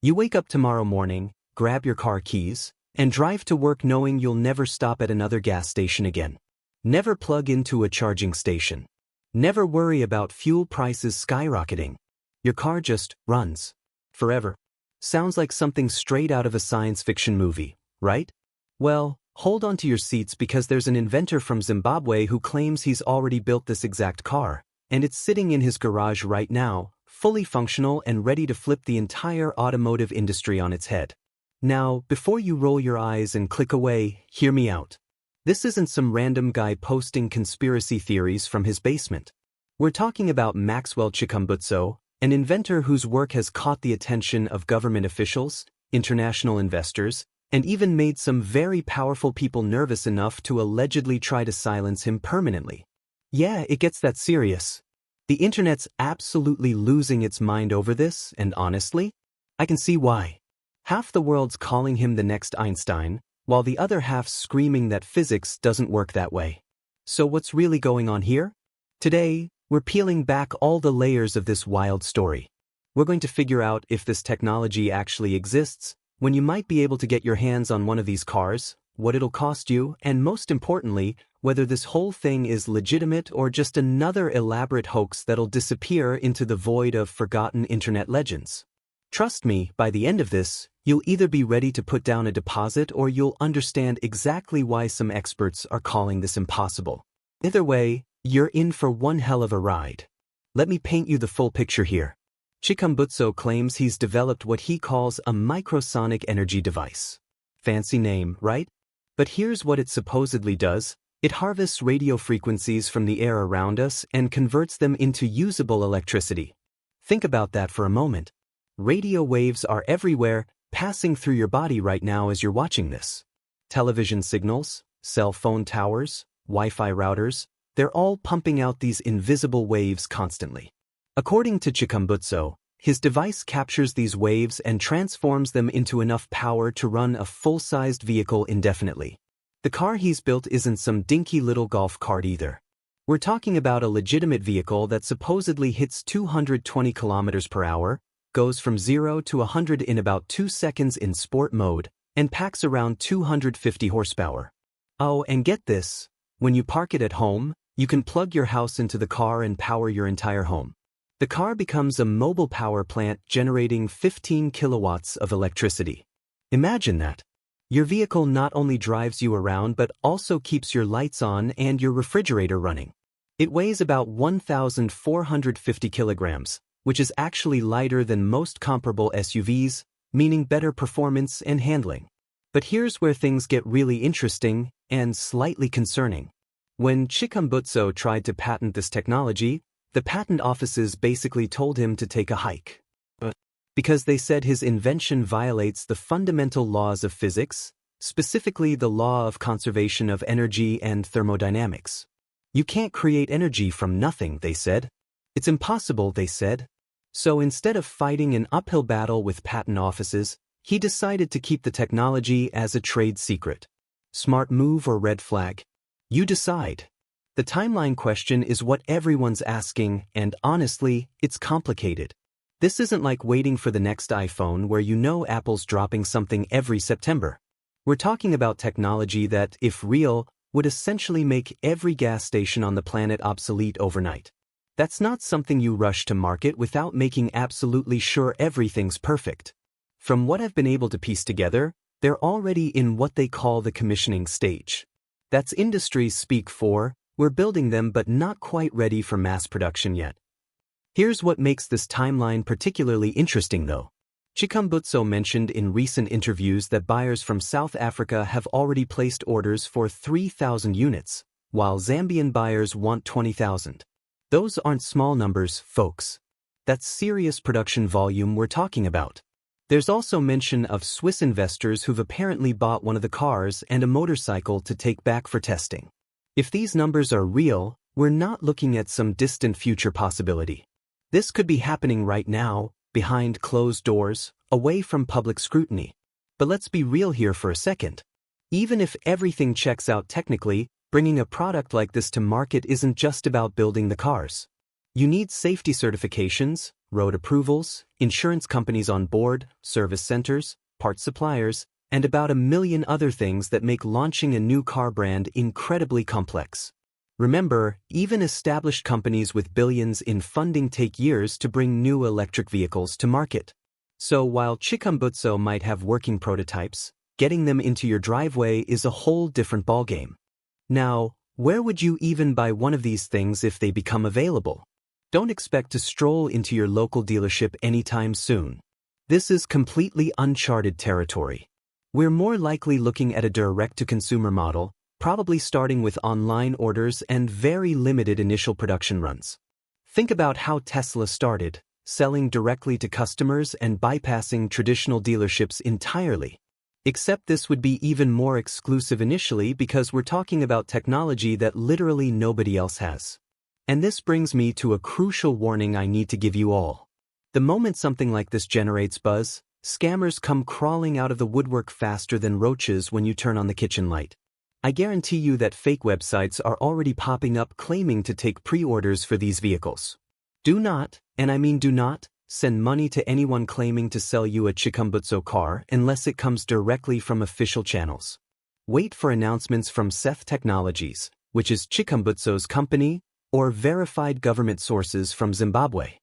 You wake up tomorrow morning, grab your car keys, and drive to work knowing you'll never stop at another gas station again. Never plug into a charging station. Never worry about fuel prices skyrocketing. Your car just runs. Forever. Sounds like something straight out of a science fiction movie, right? Well, hold on to your seats because there's an inventor from Zimbabwe who claims he's already built this exact car, and it's sitting in his garage right now, fully functional and ready to flip the entire automotive industry on its head. Now, before you roll your eyes and click away, hear me out. This isn't some random guy posting conspiracy theories from his basement. We're talking about Maxwell Chikumbutso, an inventor whose work has caught the attention of government officials, international investors, and even made some very powerful people nervous enough to allegedly try to silence him permanently. Yeah, it gets that serious. The internet's absolutely losing its mind over this, and honestly, I can see why. Half the world's calling him the next Einstein, while the other half's screaming that physics doesn't work that way. So what's really going on here? Today, we're peeling back all the layers of this wild story. We're going to figure out if this technology actually exists, when you might be able to get your hands on one of these cars, what it'll cost you, and most importantly, whether this whole thing is legitimate or just another elaborate hoax that'll disappear into the void of forgotten internet legends. Trust me, by the end of this, you'll either be ready to put down a deposit or you'll understand exactly why some experts are calling this impossible. Either way, you're in for one hell of a ride. Let me paint you the full picture here. Chikumbutso claims he's developed what he calls a microsonic energy device. Fancy name, right? But here's what it supposedly does. It harvests radio frequencies from the air around us and converts them into usable electricity. Think about that for a moment. Radio waves are everywhere, passing through your body right now as you're watching this. Television signals, cell phone towers, Wi-Fi routers, they're all pumping out these invisible waves constantly. According to Chikumbutso, his device captures these waves and transforms them into enough power to run a full-sized vehicle indefinitely. The car he's built isn't some dinky little golf cart either. We're talking about a legitimate vehicle that supposedly hits 220 kilometers per hour, goes from 0 to 100 in about 2 seconds in sport mode, and packs around 250 horsepower. Oh, and get this, when you park it at home, you can plug your house into the car and power your entire home. The car becomes a mobile power plant generating 15 kilowatts of electricity. Imagine that. Your vehicle not only drives you around but also keeps your lights on and your refrigerator running. It weighs about 1,450 kilograms, which is actually lighter than most comparable SUVs, meaning better performance and handling. But here's where things get really interesting and slightly concerning. When Chikumbutso tried to patent this technology, the patent offices basically told him to take a hike. Because they said his invention violates the fundamental laws of physics, specifically the law of conservation of energy and thermodynamics. You can't create energy from nothing, they said. It's impossible, they said. So instead of fighting an uphill battle with patent offices, he decided to keep the technology as a trade secret. Smart move or red flag? You decide. The timeline question is what everyone's asking, and honestly, it's complicated. This isn't like waiting for the next iPhone where you know Apple's dropping something every September. We're talking about technology that, if real, would essentially make every gas station on the planet obsolete overnight. That's not something you rush to market without making absolutely sure everything's perfect. From what I've been able to piece together, they're already in what they call the commissioning stage. That's industry speak for, we're building them but not quite ready for mass production yet. Here's what makes this timeline particularly interesting though. Chikumbutso mentioned in recent interviews that buyers from South Africa have already placed orders for 3,000 units, while Zambian buyers want 20,000. Those aren't small numbers, folks. That's serious production volume we're talking about. There's also mention of Swiss investors who've apparently bought one of the cars and a motorcycle to take back for testing. If these numbers are real, we're not looking at some distant future possibility. This could be happening right now, behind closed doors, away from public scrutiny. But let's be real here for a second. Even if everything checks out technically, bringing a product like this to market isn't just about building the cars. You need safety certifications, road approvals, insurance companies on board, service centers, parts suppliers, and about a million other things that make launching a new car brand incredibly complex. Remember, even established companies with billions in funding take years to bring new electric vehicles to market. So while Chikumbutso might have working prototypes, getting them into your driveway is a whole different ballgame. Now, where would you even buy one of these things if they become available? Don't expect to stroll into your local dealership anytime soon. This is completely uncharted territory. We're more likely looking at a direct-to-consumer model, probably starting with online orders and very limited initial production runs. Think about how Tesla started, selling directly to customers and bypassing traditional dealerships entirely. Except this would be even more exclusive initially because we're talking about technology that literally nobody else has. And this brings me to a crucial warning I need to give you all. The moment something like this generates buzz, scammers come crawling out of the woodwork faster than roaches when you turn on the kitchen light. I guarantee you that fake websites are already popping up claiming to take pre-orders for these vehicles. Do not, and I mean do not, send money to anyone claiming to sell you a Chikumbutso car unless it comes directly from official channels. Wait for announcements from Seth Technologies, which is Chikumbutso's company, or verified government sources from Zimbabwe.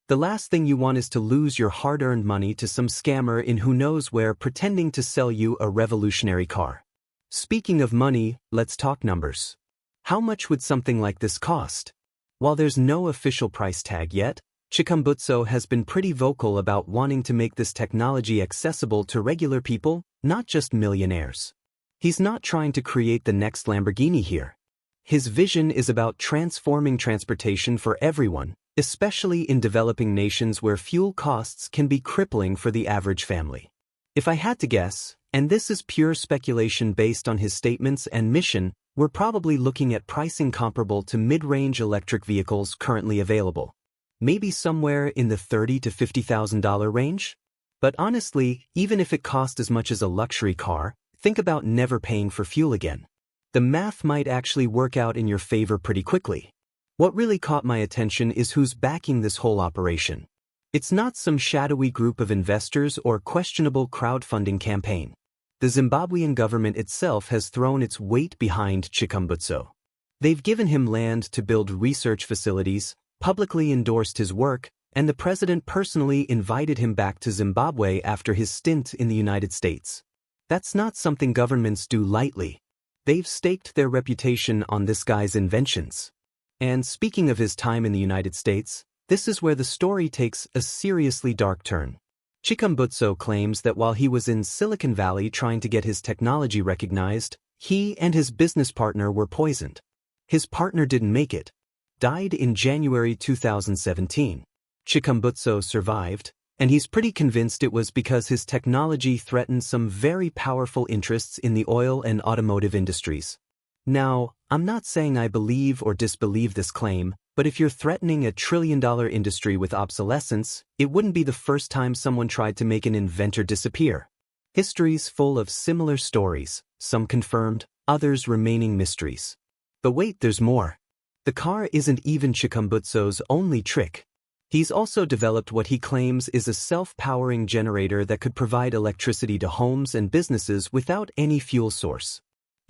The last thing you want is to lose your hard-earned money to some scammer in who knows where pretending to sell you a revolutionary car. Speaking of money, let's talk numbers. How much would something like this cost? While there's no official price tag yet, Chikumbutso has been pretty vocal about wanting to make this technology accessible to regular people, not just millionaires. He's not trying to create the next Lamborghini here. His vision is about transforming transportation for everyone, especially in developing nations where fuel costs can be crippling for the average family. If I had to guess, and this is pure speculation based on his statements and mission, we're probably looking at pricing comparable to mid-range electric vehicles currently available. Maybe somewhere in the $30,000 to $50,000 range? But honestly, even if it cost as much as a luxury car, think about never paying for fuel again. The math might actually work out in your favor pretty quickly. What really caught my attention is who's backing this whole operation. It's not some shadowy group of investors or questionable crowdfunding campaign. The Zimbabwean government itself has thrown its weight behind Chikumbutso. They've given him land to build research facilities, publicly endorsed his work, and the president personally invited him back to Zimbabwe after his stint in the United States. That's not something governments do lightly. They've staked their reputation on this guy's inventions. And speaking of his time in the United States, this is where the story takes a seriously dark turn. Chikumbutso claims that while he was in Silicon Valley trying to get his technology recognized, he and his business partner were poisoned. His partner didn't make it. Died in January 2017. Chikumbutso survived, and he's pretty convinced it was because his technology threatened some very powerful interests in the oil and automotive industries. Now, I'm not saying I believe or disbelieve this claim, but if you're threatening a trillion-dollar industry with obsolescence, it wouldn't be the first time someone tried to make an inventor disappear. History's full of similar stories, some confirmed, others remaining mysteries. But wait, there's more. The car isn't even Chikumbutso's only trick. He's also developed what he claims is a self-powering generator that could provide electricity to homes and businesses without any fuel source.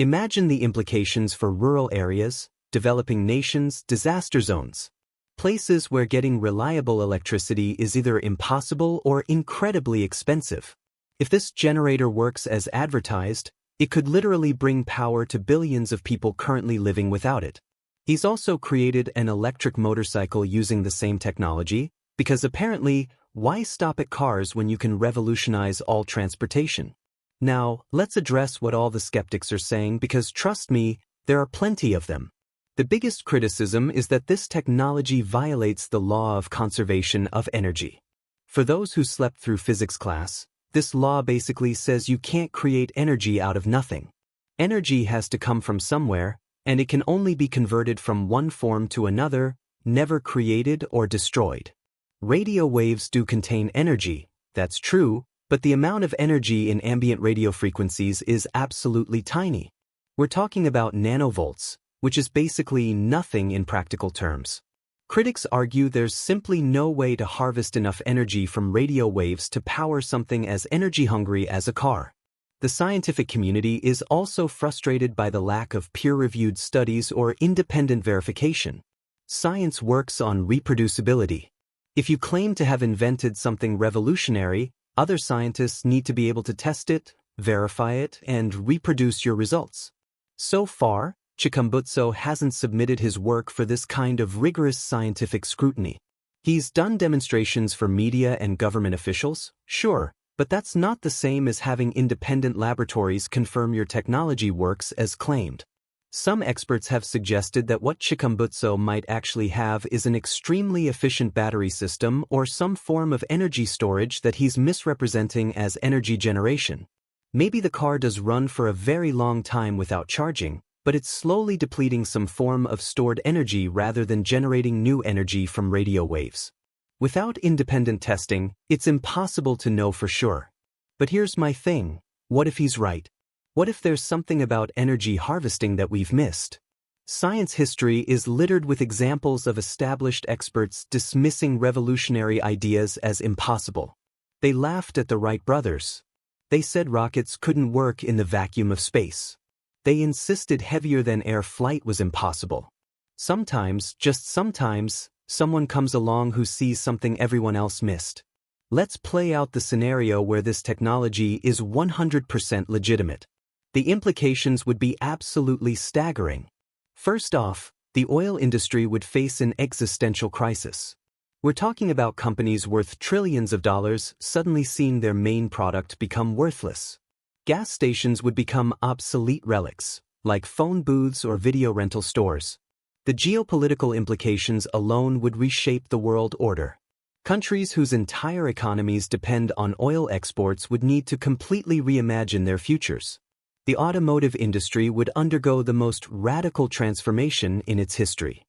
Imagine the implications for rural areas, developing nations, disaster zones. Places where getting reliable electricity is either impossible or incredibly expensive. If this generator works as advertised, it could literally bring power to billions of people currently living without it. He's also created an electric motorcycle using the same technology, because apparently, why stop at cars when you can revolutionize all transportation? Now, let's address what all the skeptics are saying because trust me, there are plenty of them. The biggest criticism is that this technology violates the law of conservation of energy. For those who slept through physics class, this law basically says you can't create energy out of nothing. Energy has to come from somewhere, and it can only be converted from one form to another, never created or destroyed. Radio waves do contain energy, that's true, but the amount of energy in ambient radio frequencies is absolutely tiny. We're talking about nanovolts, which is basically nothing in practical terms. Critics argue there's simply no way to harvest enough energy from radio waves to power something as energy-hungry as a car. The scientific community is also frustrated by the lack of peer-reviewed studies or independent verification. Science works on reproducibility. If you claim to have invented something revolutionary, other scientists need to be able to test it, verify it, and reproduce your results. So far, Chikumbutso hasn't submitted his work for this kind of rigorous scientific scrutiny. He's done demonstrations for media and government officials, sure, but that's not the same as having independent laboratories confirm your technology works as claimed. Some experts have suggested that what Chikumbutso might actually have is an extremely efficient battery system or some form of energy storage that he's misrepresenting as energy generation. Maybe the car does run for a very long time without charging, but it's slowly depleting some form of stored energy rather than generating new energy from radio waves. Without independent testing, it's impossible to know for sure. But here's my thing: what if he's right? What if there's something about energy harvesting that we've missed? Science history is littered with examples of established experts dismissing revolutionary ideas as impossible. They laughed at the Wright brothers. They said rockets couldn't work in the vacuum of space. They insisted heavier-than-air flight was impossible. Sometimes, just sometimes, someone comes along who sees something everyone else missed. Let's play out the scenario where this technology is 100% legitimate. The implications would be absolutely staggering. First off, the oil industry would face an existential crisis. We're talking about companies worth trillions of dollars suddenly seeing their main product become worthless. Gas stations would become obsolete relics, like phone booths or video rental stores. The geopolitical implications alone would reshape the world order. Countries whose entire economies depend on oil exports would need to completely reimagine their futures. The automotive industry would undergo the most radical transformation in its history.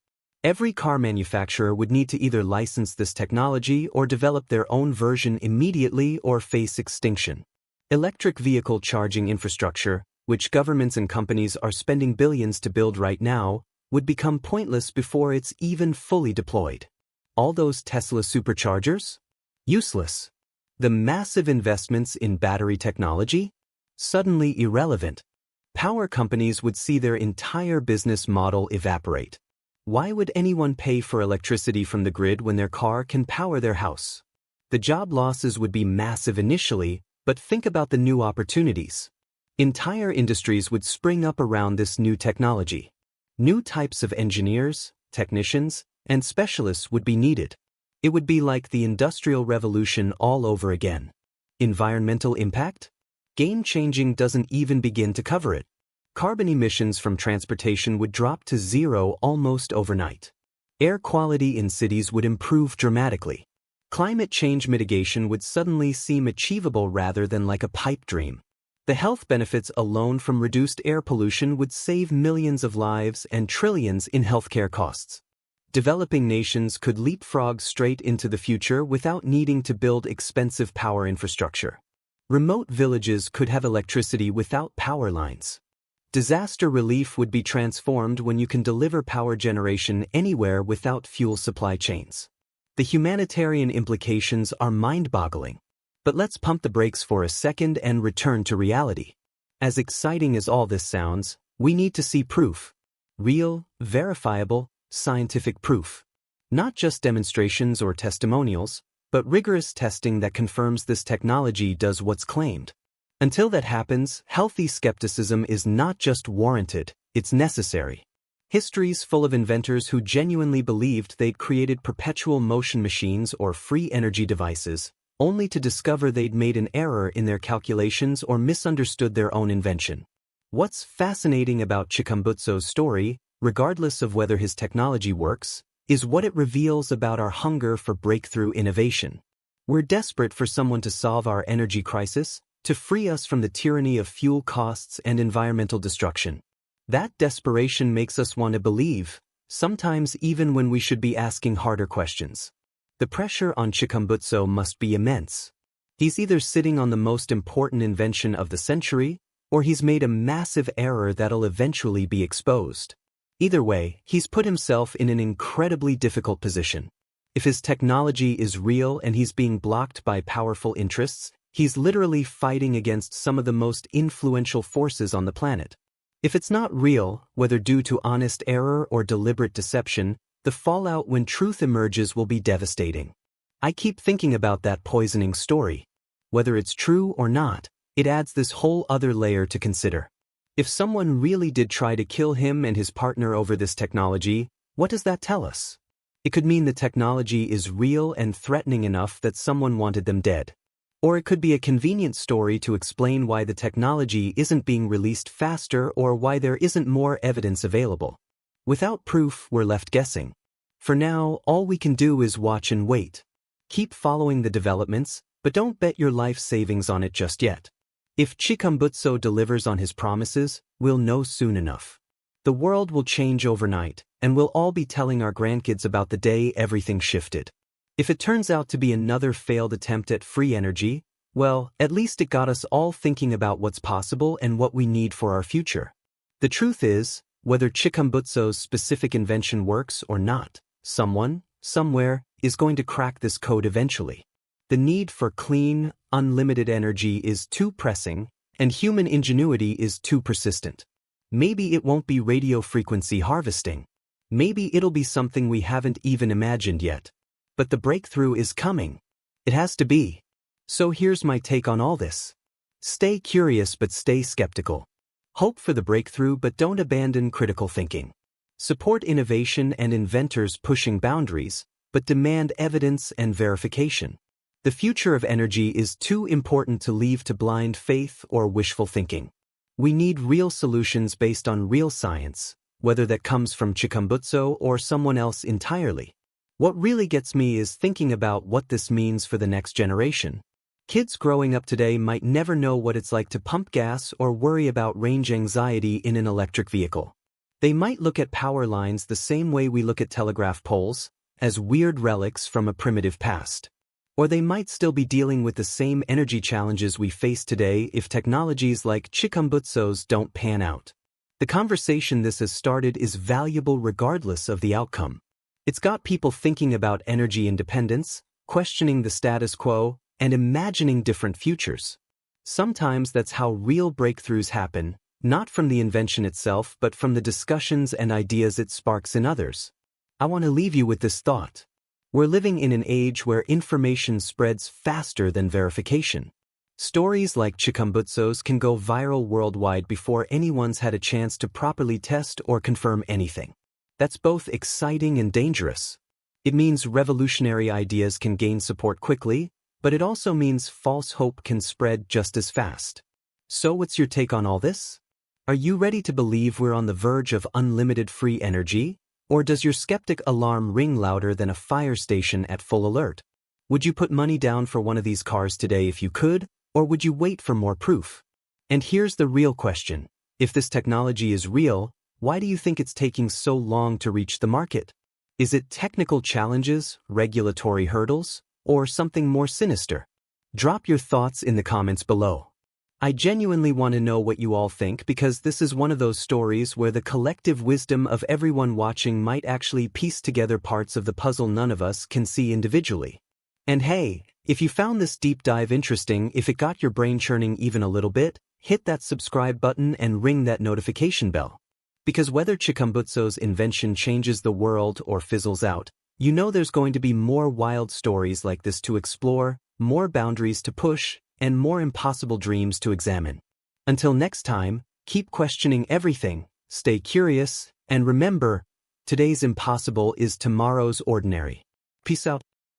Every car manufacturer would need to either license this technology or develop their own version immediately or face extinction. Electric vehicle charging infrastructure, which governments and companies are spending billions to build right now, would become pointless before it's even fully deployed. All those Tesla superchargers? Useless. The massive investments in battery technology? Suddenly irrelevant. Power companies would see their entire business model evaporate. Why would anyone pay for electricity from the grid when their car can power their house? The job losses would be massive initially, but think about the new opportunities. Entire industries would spring up around this new technology. New types of engineers, technicians, and specialists would be needed. It would be like the Industrial Revolution all over again. Environmental impact? Game-changing doesn't even begin to cover it. Carbon emissions from transportation would drop to zero almost overnight. Air quality in cities would improve dramatically. Climate change mitigation would suddenly seem achievable rather than like a pipe dream. The health benefits alone from reduced air pollution would save millions of lives and trillions in healthcare costs. Developing nations could leapfrog straight into the future without needing to build expensive power infrastructure. Remote villages could have electricity without power lines. Disaster relief would be transformed when you can deliver power generation anywhere without fuel supply chains. The humanitarian implications are mind-boggling. But let's pump the brakes for a second and return to reality. As exciting as all this sounds, we need to see proof. Real, verifiable, scientific proof. Not just demonstrations or testimonials, but rigorous testing that confirms this technology does what's claimed. Until that happens, healthy skepticism is not just warranted, it's necessary. History's full of inventors who genuinely believed they'd created perpetual motion machines or free energy devices, only to discover they'd made an error in their calculations or misunderstood their own invention. What's fascinating about Chikumbutso's story, regardless of whether his technology works, is what it reveals about our hunger for breakthrough innovation. We're desperate for someone to solve our energy crisis, to free us from the tyranny of fuel costs and environmental destruction. That desperation makes us want to believe, sometimes even when we should be asking harder questions. The pressure on Chikumbutso must be immense. He's either sitting on the most important invention of the century, or he's made a massive error that'll eventually be exposed. Either way, he's put himself in an incredibly difficult position. If his technology is real and he's being blocked by powerful interests, he's literally fighting against some of the most influential forces on the planet. If it's not real, whether due to honest error or deliberate deception, the fallout when truth emerges will be devastating. I keep thinking about that poisoning story. Whether it's true or not, it adds this whole other layer to consider. If someone really did try to kill him and his partner over this technology, what does that tell us? It could mean the technology is real and threatening enough that someone wanted them dead. Or it could be a convenient story to explain why the technology isn't being released faster or why there isn't more evidence available. Without proof, we're left guessing. For now, all we can do is watch and wait. Keep following the developments, but don't bet your life savings on it just yet. If Chikumbutso delivers on his promises, we'll know soon enough. The world will change overnight, and we'll all be telling our grandkids about the day everything shifted. If it turns out to be another failed attempt at free energy, well, at least it got us all thinking about what's possible and what we need for our future. The truth is, whether Chikumbutso's specific invention works or not, someone, somewhere, is going to crack this code eventually. The need for clean, unlimited energy is too pressing, and human ingenuity is too persistent. Maybe it won't be radio frequency harvesting. Maybe it'll be something we haven't even imagined yet. But the breakthrough is coming. It has to be. So here's my take on all this. Stay curious but stay skeptical. Hope for the breakthrough but don't abandon critical thinking. Support innovation and inventors pushing boundaries, but demand evidence and verification. The future of energy is too important to leave to blind faith or wishful thinking. We need real solutions based on real science, whether that comes from Chikumbutso or someone else entirely. What really gets me is thinking about what this means for the next generation. Kids growing up today might never know what it's like to pump gas or worry about range anxiety in an electric vehicle. They might look at power lines the same way we look at telegraph poles, as weird relics from a primitive past. Or they might still be dealing with the same energy challenges we face today if technologies like Chikumbutso's don't pan out. The conversation this has started is valuable regardless of the outcome. It's got people thinking about energy independence, questioning the status quo, and imagining different futures. Sometimes that's how real breakthroughs happen, not from the invention itself but from the discussions and ideas it sparks in others. I want to leave you with this thought. We're living in an age where information spreads faster than verification. Stories like Chikumbutso's can go viral worldwide before anyone's had a chance to properly test or confirm anything. That's both exciting and dangerous. It means revolutionary ideas can gain support quickly, but it also means false hope can spread just as fast. So what's your take on all this? Are you ready to believe we're on the verge of unlimited free energy? Or does your skeptic alarm ring louder than a fire station at full alert? Would you put money down for one of these cars today if you could, or would you wait for more proof? And here's the real question. If this technology is real, why do you think it's taking so long to reach the market? Is it technical challenges, regulatory hurdles, or something more sinister? Drop your thoughts in the comments below. I genuinely want to know what you all think because this is one of those stories where the collective wisdom of everyone watching might actually piece together parts of the puzzle none of us can see individually. And hey, if you found this deep dive interesting, if it got your brain churning even a little bit, hit that subscribe button and ring that notification bell. Because whether Chikumbutso's invention changes the world or fizzles out, you know there's going to be more wild stories like this to explore, more boundaries to push, and more impossible dreams to examine. Until next time, keep questioning everything, stay curious, and remember, today's impossible is tomorrow's ordinary. Peace out.